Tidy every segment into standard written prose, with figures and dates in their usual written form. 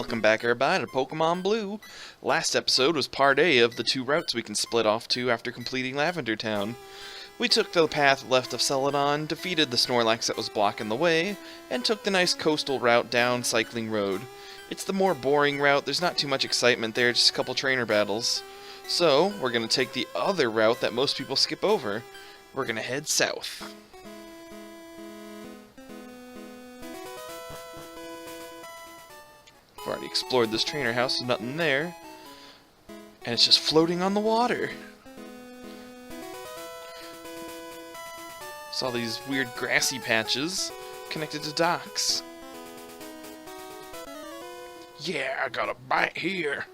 Welcome back, everybody, to Pokemon Blue. Last episode was part A of the two routes we can split off to after completing Lavender Town. We took the path left of Celadon, defeated the Snorlax that was blocking the way, and took the nice coastal route down Cycling Road. It's the more boring route, there's not too much excitement there, just a couple trainer battles. So, we're going to take the other route that most people skip over. We're going to head south. I've already explored this trainer house, there's nothing there. And it's just floating on the water. Saw these weird grassy patches connected to docks. Yeah, I got a bite here.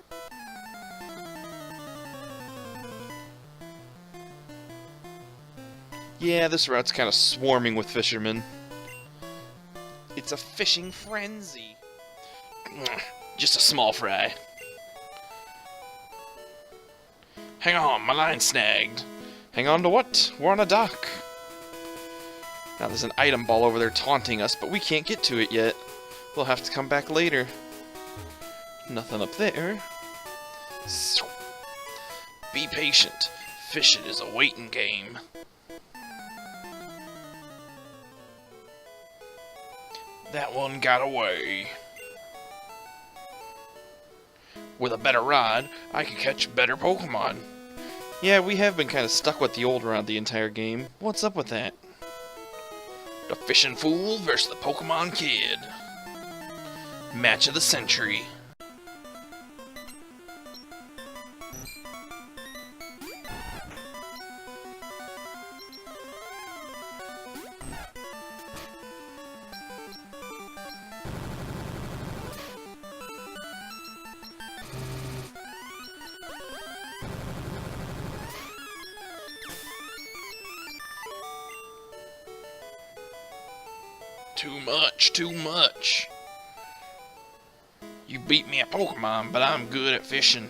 Yeah, this route's kind of swarming with fishermen. It's a fishing frenzy. Just a small fry. Hang on, my line's snagged. Hang on to what? We're on a dock. Now there's an item ball over there taunting us, but we can't get to it yet. We'll have to come back later. Nothing up there. Be patient. Fishing is a waiting game. That one got away. With a better rod, I can catch better Pokemon. Yeah, we have been kind of stuck with the old rod the entire game. What's up with that? The Fishing Fool versus the Pokemon Kid. Match of the century. Too much. You beat me at Pokemon, but I'm good at fishing.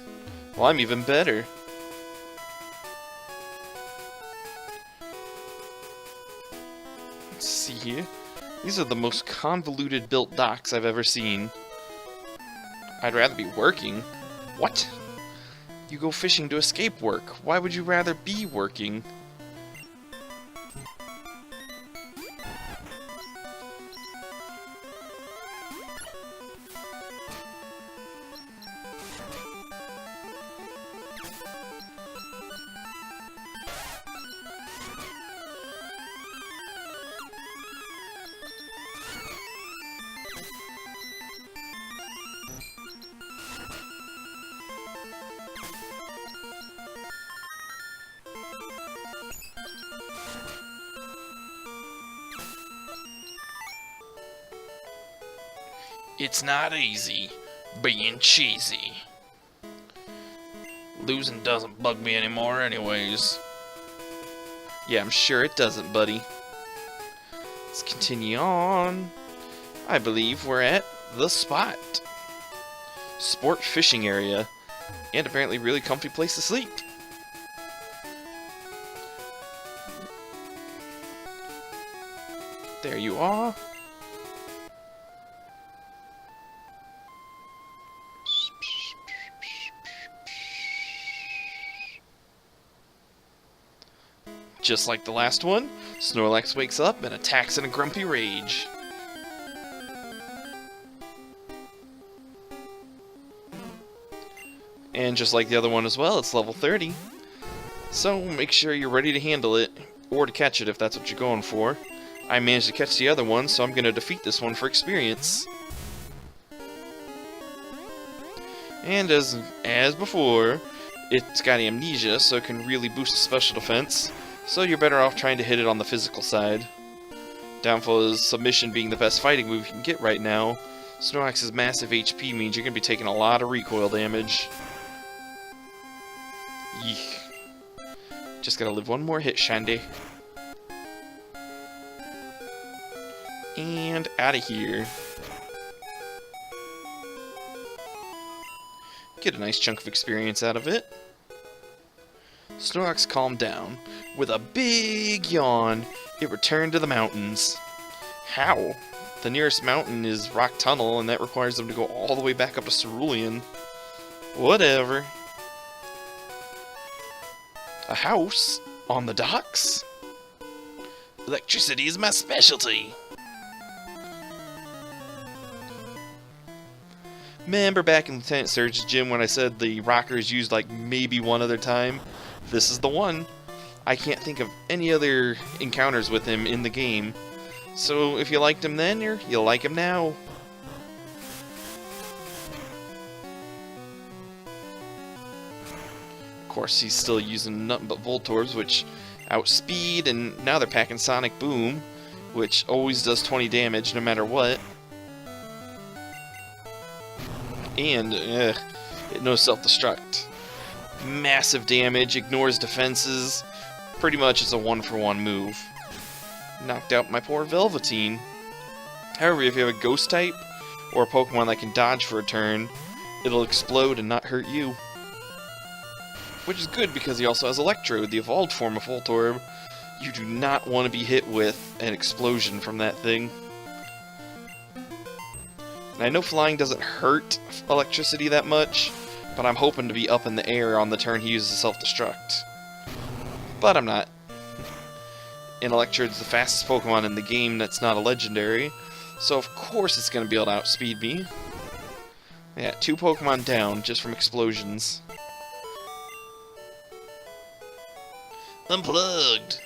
Well, I'm even better. Let's see here. These are the most convoluted built docks I've ever seen. I'd rather be working. What? You go fishing to escape work. Why would you rather be working? It's not easy being cheesy. Losing doesn't bug me anymore anyways. Yeah, I'm sure it doesn't, buddy. Let's continue on. I believe we're at the spot. Sport fishing area. And apparently really comfy place to sleep. There you are. Just like the last one, Snorlax wakes up and attacks in a grumpy rage. And just like the other one as well, it's level 30. So make sure you're ready to handle it, or to catch it if that's what you're going for. I managed to catch the other one, so I'm going to defeat this one for experience. And as before, it's got amnesia, so it can really boost the special defense. So you're better off trying to hit it on the physical side. Downfall is submission being the best fighting move you can get right now. Snorlax's massive HP means you're going to be taking a lot of recoil damage. Yeek. Just gotta live one more hit, Shandy. And out of here. Get a nice chunk of experience out of it. Snorlax calmed down. With a big yawn, it returned to the mountains. How? The nearest mountain is Rock Tunnel, and that requires them to go all the way back up to Cerulean. Whatever. A house? On the docks? Electricity is my specialty. Remember back in Lieutenant Surge's gym when I said the rocker is used like maybe one other time? This is the one. I can't think of any other encounters with him in the game. So if you liked him then, you'll like him now. Of course, he's still using nothing but Voltorbs, which outspeed, and now they're packing Sonic Boom, which always does 20 damage no matter what. And, it knows self-destruct. Massive damage, ignores defenses. Pretty much it's a one-for-one move. Knocked out my poor Velveteen. However, if you have a Ghost type, or a Pokemon that can dodge for a turn, it'll explode and not hurt you. Which is good because he also has Electrode, the evolved form of Voltorb. You do not want to be hit with an explosion from that thing. And I know flying doesn't hurt electricity that much, but I'm hoping to be up in the air on the turn he uses self-destruct. But I'm not. And Electrode's the fastest Pokemon in the game that's not a legendary, so of course it's going to be able to outspeed me. Yeah, 2 Pokemon down just from explosions. Unplugged!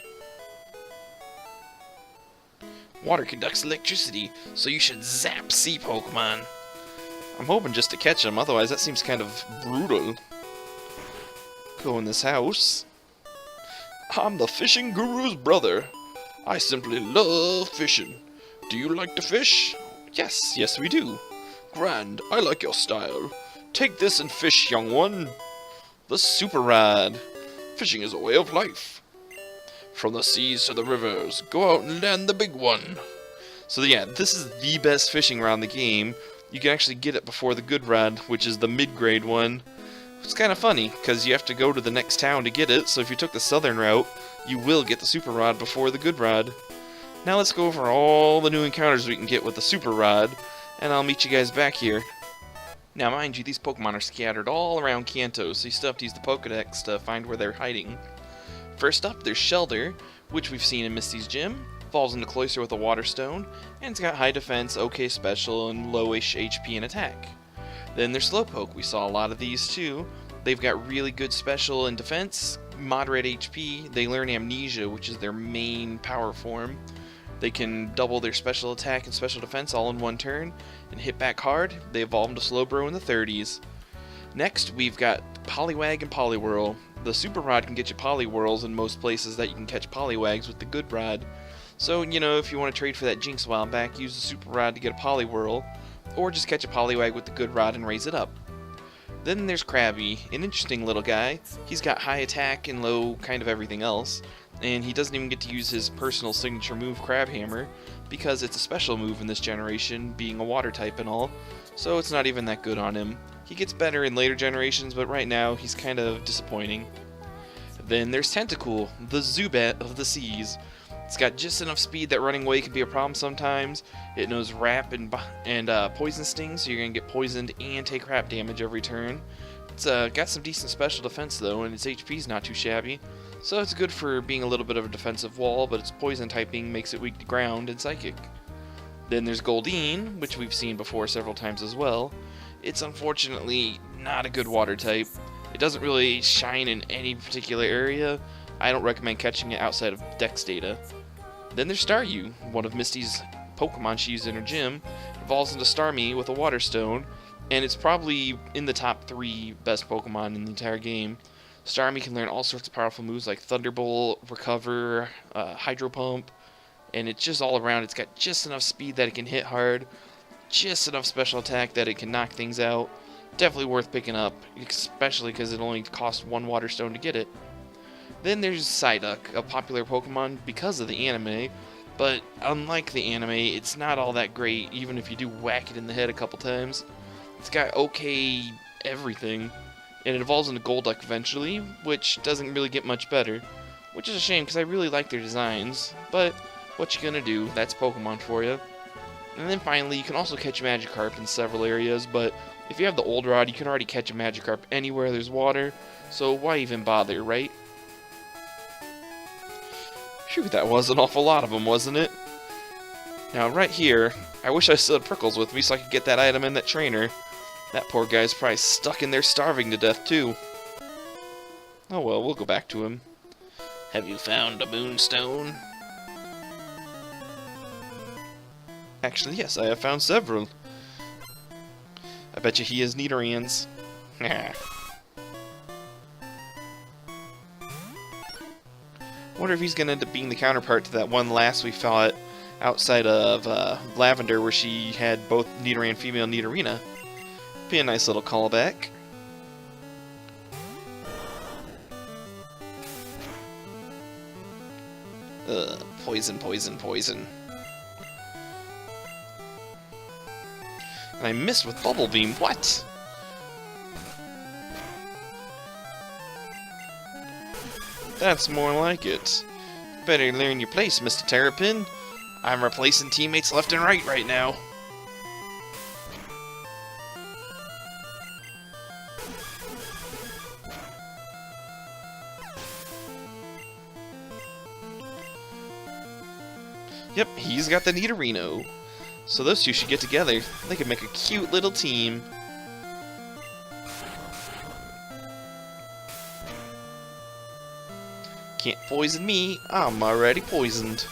Water conducts electricity, so you should zap sea Pokemon. I'm hoping just to catch them, otherwise that seems kind of brutal. Go in this house. I'm the fishing guru's brother. I simply love fishing. Do you like to fish? Yes, we do. Grand, I like your style. Take this and fish, young one. The Super Rod. Fishing is a way of life. From the seas to the rivers, go out and land the big one. So yeah, this is the best fishing rod in the game. You can actually get it before the Good Rod, which is the mid-grade one. It's kind of funny, because you have to go to the next town to get it, so if you took the southern route, you will get the Super Rod before the Good Rod. Now let's go over all the new encounters we can get with the Super Rod, and I'll meet you guys back here. Now mind you, these Pokemon are scattered all around Kanto, so you still have to use the Pokedex to find where they're hiding. First up, there's Shelder, which we've seen in Misty's gym. Falls into Cloyster with a Water Stone, and it's got high defense, okay special, and lowish HP and attack. Then there's Slowpoke. We saw a lot of these too. They've got really good special and defense, moderate HP. They learn Amnesia, which is their main power form. They can double their special attack and special defense all in one turn, and hit back hard. They evolve into Slowbro in the 30s. Next, we've got Poliwag and Poliwhirl. The Super Rod can get you Poliwhirls in most places that you can catch Poliwags with the Good Rod. So, you know, if you want to trade for that Jinx a while back, use the Super Rod to get a Poliwhirl, or just catch a Poliwag with the Good Rod and raise it up. Then there's Krabby, an interesting little guy. He's got high attack and low kind of everything else, and he doesn't even get to use his personal signature move, Crab Hammer, because it's a special move in this generation, being a water type and all, so it's not even that good on him. He gets better in later generations, but right now he's kind of disappointing. Then there's Tentacool, the Zubat of the seas. It's got just enough speed that running away can be a problem sometimes. It knows Wrap and Poison Sting, so you're going to get poisoned and take crap damage every turn. It's got some decent special defense though, and its HP's not too shabby. So it's good for being a little bit of a defensive wall, but its poison typing makes it weak to ground and psychic. Then there's Goldeen, which we've seen before several times as well. It's unfortunately not a good water type. It doesn't really shine in any particular area. I don't recommend catching it outside of Dex data. Then there's Staryu, one of Misty's Pokemon she used in her gym. It evolves into Starmie with a Water Stone, and it's probably in the top 3 best Pokemon in the entire game. Starmie can learn all sorts of powerful moves like Thunderbolt, Recover, Hydro Pump, and it's just all around. It's got just enough speed that it can hit hard, just enough special attack that it can knock things out. Definitely worth picking up, especially because it only costs 1 Water Stone to get it. Then there's Psyduck, a popular Pokemon because of the anime, but unlike the anime, it's not all that great, even if you do whack it in the head a couple times. It's got okay everything, and it evolves into Golduck eventually, which doesn't really get much better, which is a shame because I really like their designs, but what you gonna do, that's Pokemon for you. And then finally, you can also catch Magikarp in several areas, but if you have the old rod, you can already catch a Magikarp anywhere there's water, so why even bother, right? Phew, that was an awful lot of them, wasn't it? Now, right here, I wish I still had Prickles with me so I could get that item in that trainer. That poor guy's probably stuck in there starving to death, too. Oh well, we'll go back to him. Have you found a moonstone? Actually, yes, I have found several. I bet you he has Nidorians. Wonder if he's gonna end up being the counterpart to that one lass we fought outside of Lavender, where she had both Nidorina and female Nidorina. Be a nice little callback. Poison, poison, poison. And I missed with Bubble Beam. What? That's more like it. Better learn your place, Mr. Terrapin. I'm replacing teammates left and right now. Yep, he's got the Nidorino. So those two should get together. They could make a cute little team. Can't poison me, I'm already poisoned.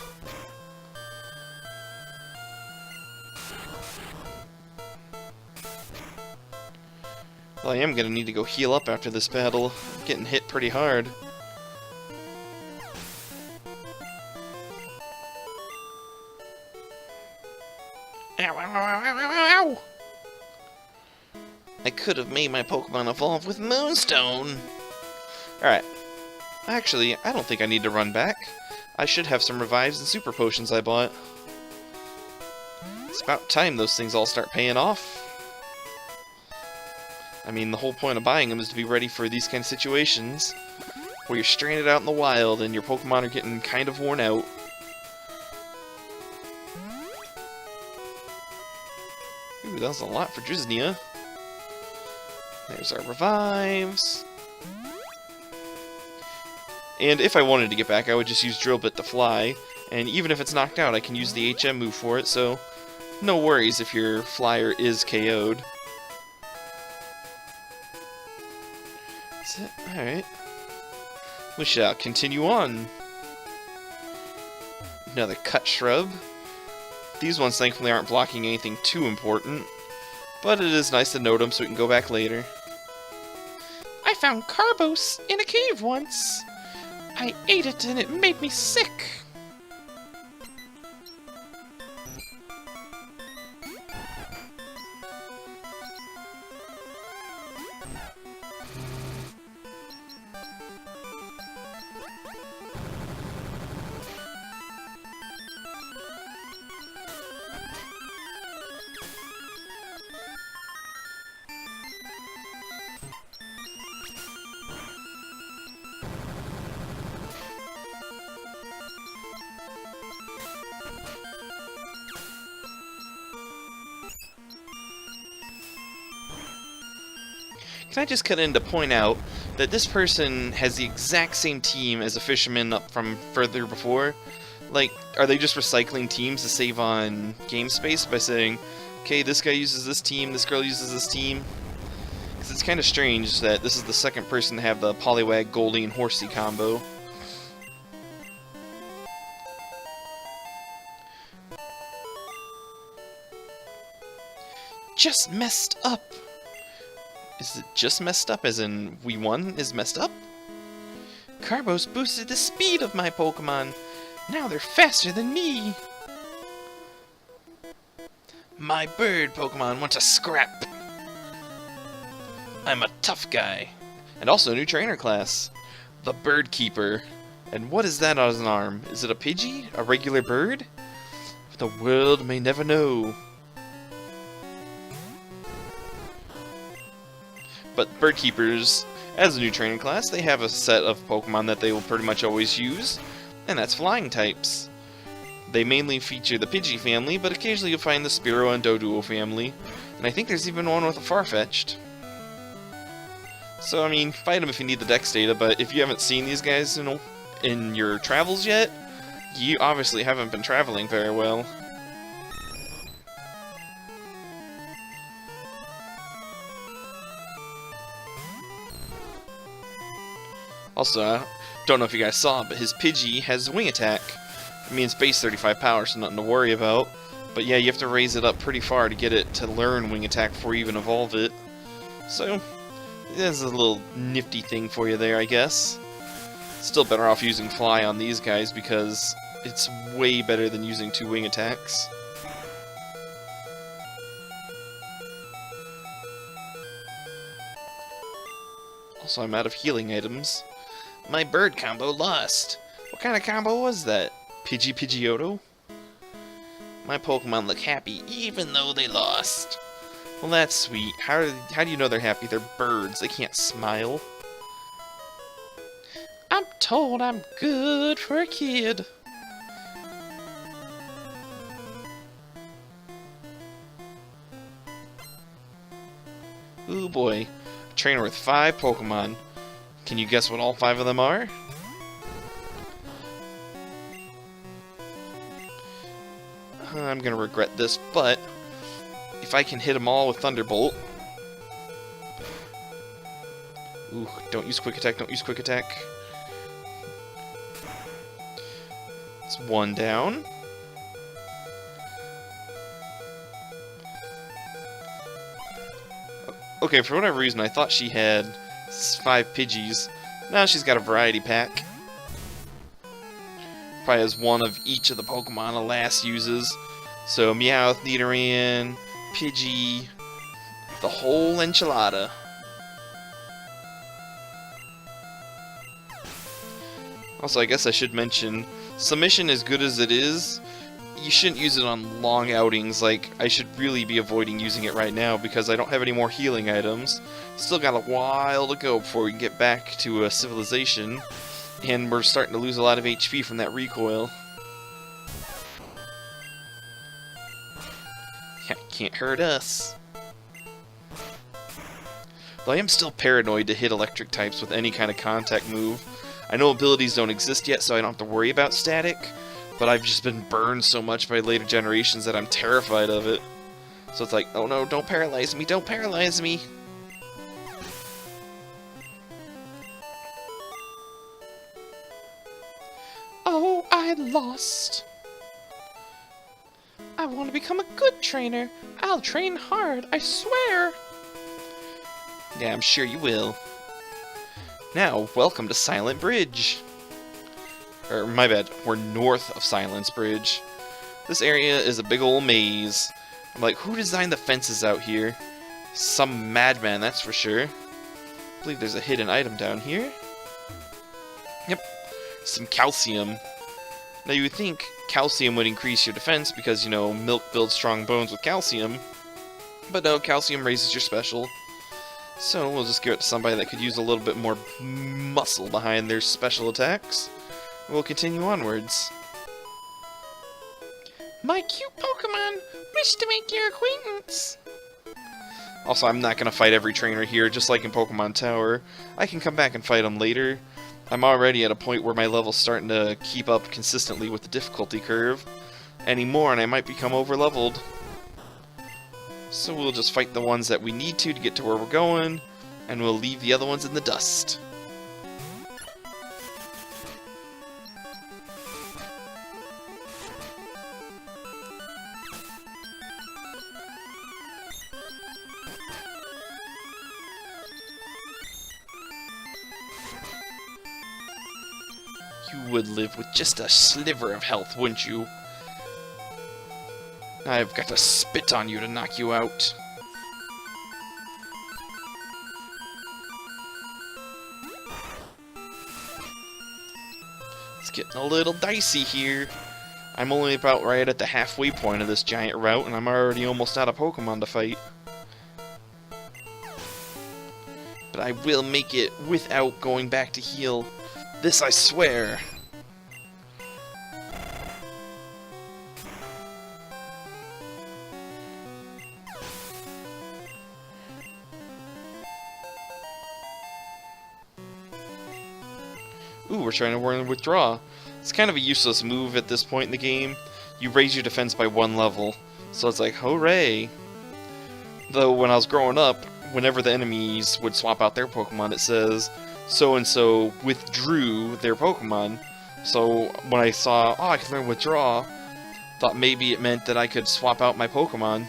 Well, I am gonna need to go heal up after this battle. I'm getting hit pretty hard. Ow, ow, ow, ow, ow, ow! I could have made my Pokemon evolve with Moonstone! Alright. Actually, I don't think I need to run back. I should have some revives and super potions I bought. It's about time those things all start paying off. I mean, the whole point of buying them is to be ready for these kind of situations where you're stranded out in the wild and your Pokemon are getting kind of worn out. Ooh, that was a lot for Driznia. There's our revives. And if I wanted to get back, I would just use Drill Bit to fly. And even if it's knocked out, I can use the HM move for it, so no worries if your flyer is KO'd. That's it. Alright. We shall continue on. Another cut shrub. These ones thankfully aren't blocking anything too important, but it is nice to note them so we can go back later. I found Carbos in a cave once. I ate it and it made me sick. Can I just cut in to point out that this person has the exact same team as a fisherman up from further before? Like, are they just recycling teams to save on game space by saying, okay, this guy uses this team, this girl uses this team? Because it's kind of strange that this is the second person to have the Poliwag, Goldie, and Horsey combo. Just messed up! Is it just messed up, as in we won is messed up? Carbos boosted the speed of my Pokemon. Now they're faster than me. My bird Pokemon want to scrap. I'm a tough guy. And also a new trainer class. The Bird Keeper. And what is that on his arm? Is it a Pidgey? A regular bird? The world may never know. But Bird Keepers, as a new training class, they have a set of Pokemon that they will pretty much always use, and that's flying types. They mainly feature the Pidgey family, but occasionally you'll find the Spearow and Doduo family. And I think there's even one with a Farfetch'd. So, I mean, fight them if you need the dex data, but if you haven't seen these guys in your travels yet, you obviously haven't been traveling very well. Also, I don't know if you guys saw, but his Pidgey has wing attack. It means base 35 power, so nothing to worry about. But yeah, you have to raise it up pretty far to get it to learn wing attack before you even evolve it. So, there's a little nifty thing for you there, I guess. Still better off using Fly on these guys because it's way better than using 2 wing attacks. Also, I'm out of healing items. My bird combo lost. What kind of combo was that? Pidgeotto? My Pokemon look happy even though they lost. Well, that's sweet. How do you know they're happy? They're birds. They can't smile. I'm told I'm good for a kid. Ooh boy. A trainer with 5 Pokemon. Can you guess what all 5 of them are? I'm gonna regret this, but if I can hit them all with Thunderbolt... Ooh, don't use Quick Attack, don't use Quick Attack. It's 1 down. Okay, for whatever reason, I thought she had 5 Pidgeys. Now she's got a variety pack. Probably has 1 of each of the Pokemon Alas uses. So Meowth, Nidoran, Pidgey, the whole enchilada. Also, I guess I should mention, Submission, as good as it is, you shouldn't use it on long outings. Like, I should really be avoiding using it right now because I don't have any more healing items. Still got a while to go before we can get back to Civilization, and we're starting to lose a lot of HP from that recoil. Can't hurt us. Though I am still paranoid to hit electric types with any kind of contact move. I know abilities don't exist yet, so I don't have to worry about static, but I've just been burned so much by later generations that I'm terrified of it. So it's like, oh no, don't paralyze me, don't paralyze me! Oh, I lost! I want to become a good trainer. I'll train hard, I swear! Yeah, I'm sure you will. Now, welcome to Silent Bridge. Or, my bad, we're north of Silence Bridge. This area is a big old maze. I'm like, who designed the fences out here? Some madman, that's for sure. I believe there's a hidden item down here. Yep, some calcium. Now you would think calcium would increase your defense because, you know, milk builds strong bones with calcium. But no, calcium raises your special. So we'll just give it to somebody that could use a little bit more muscle behind their special attacks. We'll continue onwards. My cute Pokemon wish to make your acquaintance. Also, I'm not going to fight every trainer here, just like in Pokemon Tower. I can come back and fight them later. I'm already at a point where my level's starting to keep up consistently with the difficulty curve. Any more and I might become overleveled. So we'll just fight the ones that we need to get to where we're going, and we'll leave the other ones in the dust. You would live with just a sliver of health, wouldn't you? I've got to spit on you to knock you out. It's getting a little dicey here. I'm only about right at the halfway point of this giant route, and I'm already almost out of Pokemon to fight. But I will make it without going back to heal. This I swear. Ooh, we're trying to learn Withdraw. It's kind of a useless move at this point in the game. You raise your defense by 1 level. So it's like, hooray! Though when I was growing up, whenever the enemies would swap out their Pokemon, it says so-and-so withdrew their Pokemon. So when I saw, oh, I can learn Withdraw, thought maybe it meant that I could swap out my Pokemon.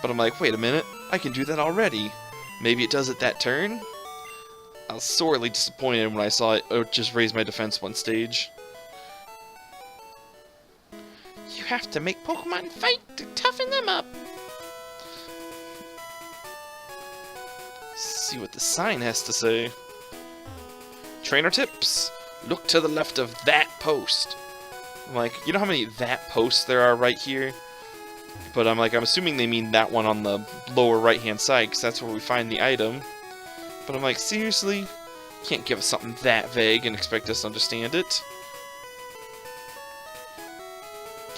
But I'm like, wait a minute, I can do that already. Maybe it does it that turn? I was sorely disappointed when I saw it just raise my defense 1 stage. You have to make Pokemon fight to toughen them up. Let's see what the sign has to say. Trainer tips. Look to the left of that post. I'm like, you know how many that posts there are right here? But I'm assuming they mean that one on the lower right-hand side, because that's where we find the item. But I'm like, seriously? You can't give us something that vague and expect us to understand it.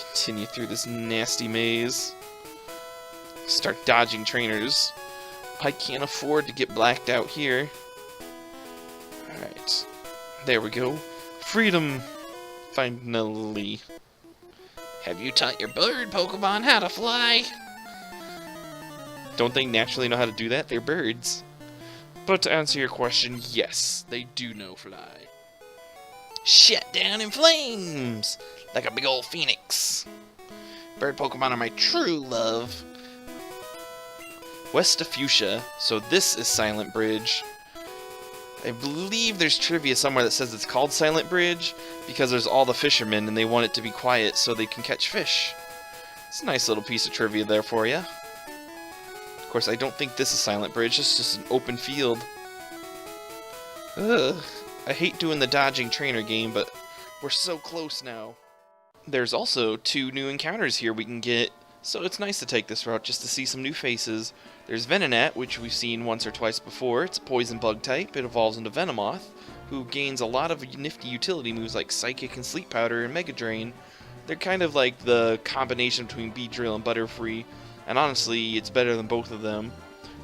Continue through this nasty maze. Start dodging trainers. I can't afford to get blacked out here. Alright. There we go. Freedom! Finally. Have you taught your bird Pokemon how to fly? Don't they naturally know how to do that? They're birds. But to answer your question, yes, they do know fly. Shut down in flames! Like a big old phoenix. Bird Pokemon are my true love. West of Fuchsia, so this is Silent Bridge. I believe there's trivia somewhere that says it's called Silent Bridge because there's all the fishermen and they want it to be quiet so they can catch fish. It's a nice little piece of trivia there for you. Of course, I don't think this is Silent Bridge, it's just an open field. Ugh, I hate doing the dodging trainer game, but we're so close now. There's also 2 new encounters here we can get, so it's nice to take this route just to see some new faces. There's Venonat, which we've seen once or twice before. It's a poison bug type. It evolves into Venomoth, who gains a lot of nifty utility moves like Psychic and Sleep Powder and Mega Drain. They're kind of like the combination between Beedrill and Butterfree, and honestly, it's better than both of them.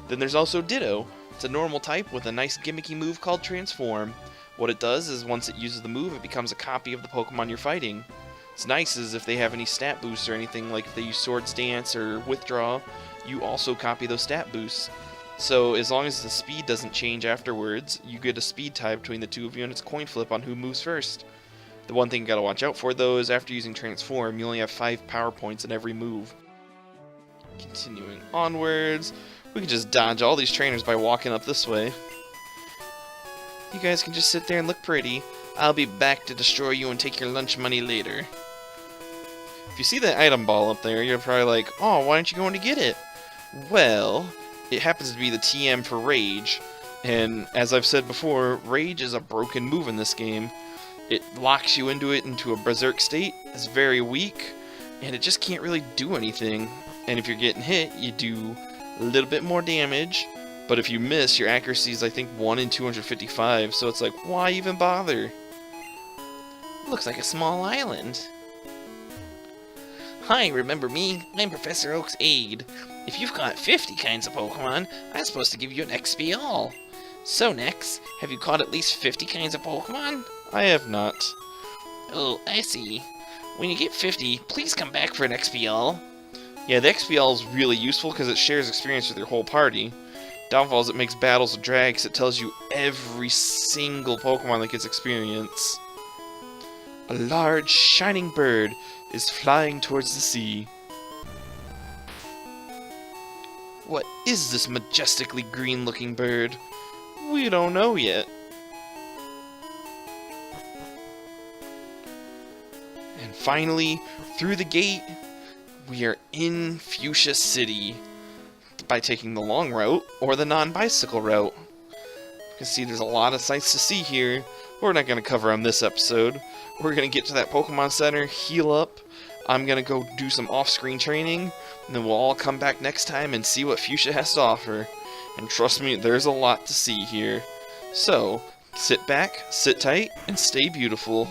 Then there's also Ditto. It's a normal type with a nice gimmicky move called Transform. What it does is once it uses the move, it becomes a copy of the Pokemon you're fighting. What's nice is if they have any stat boosts or anything, like if they use Swords Dance or Withdraw, you also copy those stat boosts. So as long as the speed doesn't change afterwards, you get a speed tie between the 2 of you and it's a coin flip on who moves first. The one thing you gotta watch out for though is after using Transform, you only have 5 power points in every move. Continuing onwards, we can just dodge all these trainers by walking up this way. You guys can just sit there and look pretty. I'll be back to destroy you and take your lunch money later. If you see that item ball up there, you're probably like, oh, why aren't you going to get it? Well, it happens to be the TM for Rage, and as I've said before, Rage is a broken move in this game. It locks you into a berserk state, it's very weak, and it just can't really do anything. And if you're getting hit, you do a little bit more damage, but if you miss, your accuracy is I think 1 in 255, so it's like, why even bother? Looks like a small island. Hi, remember me? I'm Professor Oak's aide. If you've got 50 kinds of Pokemon, I'm supposed to give you an XP all. So, Nex, have you caught at least 50 kinds of Pokemon? I have not. Oh, I see. When you get 50, please come back for an XP all. Yeah, the XP all is really useful because it shares experience with your whole party. Downfall is it makes battles a drag because it tells you every single Pokemon that gets experience. A large, shining bird is flying towards the sea. What is this majestically green-looking bird? We don't know yet. And finally, through the gate, we are in Fuchsia City by taking the long route or the non-bicycle route. You can see there's a lot of sights to see here. We're not going to cover on this episode. We're going to get to that Pokemon Center, heal up. I'm going to go do some off-screen training, and then we'll all come back next time and see what Fuchsia has to offer. And trust me, there's a lot to see here. So, sit back, sit tight, and stay beautiful.